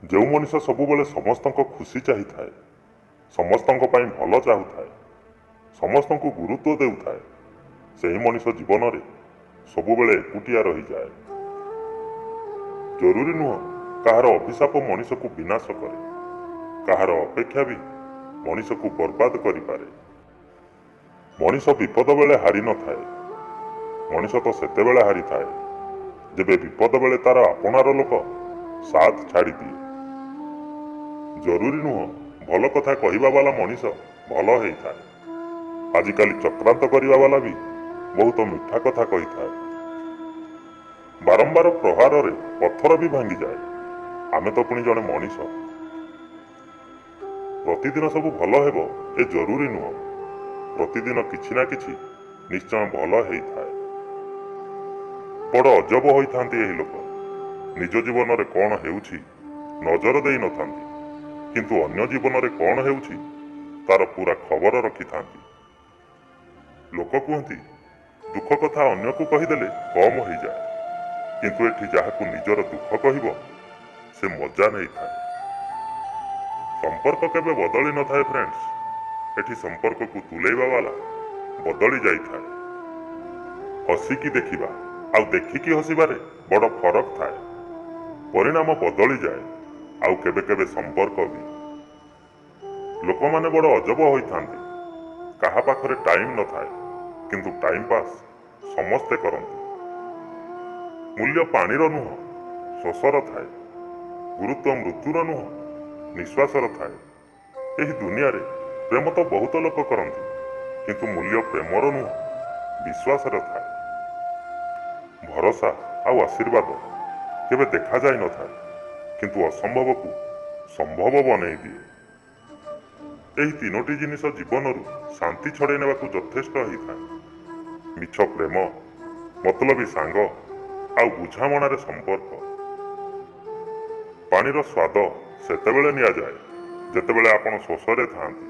जो मनीष सबुबले समस्त खुशी चाहिए, समस्त भल चाहूए, समस्त को गुरुत्व देउथाए, से ही मनीष जीवन में सबुबले एकुटिया रही जाए। जरूरी नुह कहार अभिशाप मनीष को विनाश करे, कहार अपेक्षा भी मनीष को बर्बाद करिपारे। मनीष विपद बेले हारी न थाए, मनीष तो सेतेबेले हारी थाए जेबे विपद बेले तार आपणार लोक साथ छाड़ी दिए। जरूरी नुह भल कथा कहवा वाला मनीष भल होई थाए, आजिकाली चक्रांत करने वाला भी बहुत मीठा कथा कही थाए। बारंबार प्रहार रे पत्थर भी भांगी जाए, आमे तो पुणी जड़े मनीष। प्रतिदिन सब भल हेबो ए जरूरी नुह, प्रतिदिन किछि ना किछि निश्चय भल हेई थाए। बड़ अजब होइथांती एही लोक, निज जीवन रे कौन हेउछि नजर देई नथांती, किंतु अन्य जीवन रे कौन हेउछि तार पूरा खबर रखिथांती। लोक कहती दुख कथा अन्य को कहीदेले कम हो जाए, किंतु एठी जाहाकू निजर दुख कहब से मजा नहीं थाए। संपर्क केबे बदली न थाए फ्रेंड्स, एठी संपर्क को तुलेइबा वाला बदली जाई थाए। हसिकी देखिबा आउ देखिकी हसिबारे बड़ फरक थाए, परिणाम बदली जाए आउ केबे केबे संपर्क भी। लोक माने बड़ अजब होइथांती, कहा पाखरे टाइम न थाए किंतु टाइम पास समस्ते करती। मूल्य पानीर नुह श्वासर थाए, गुरुत्व मृत्युर नुह निश्वासर थाए। एही दुनिया रे प्रेम तो बहुत लोक करती, किंतु मूल्य प्रेमर नुह विश्वासर थाए। भरोसा आउ आशीर्वाद केबे देखा जाए न थाए, किंतु असंभव को संभव बनई दिए। एही तीनोटी जिनिस जीवनरू शांति छड़े नेबाकू यथेष्ट होई थाए। मिछ प्रेम, मतलबी सांग आउ बुझामणार संपर्क। पानीर स्वाद सेतेबेले निया जाए जेतेबेले आपण शोषरे थांती।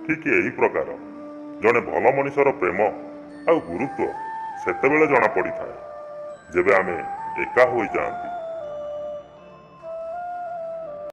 ठीक यही प्रकार जड़े भल मनीषर प्रेम आउ गुरुत्व सेतेबेले जना पड़ी थाए जेबे आमे एका होई जाती।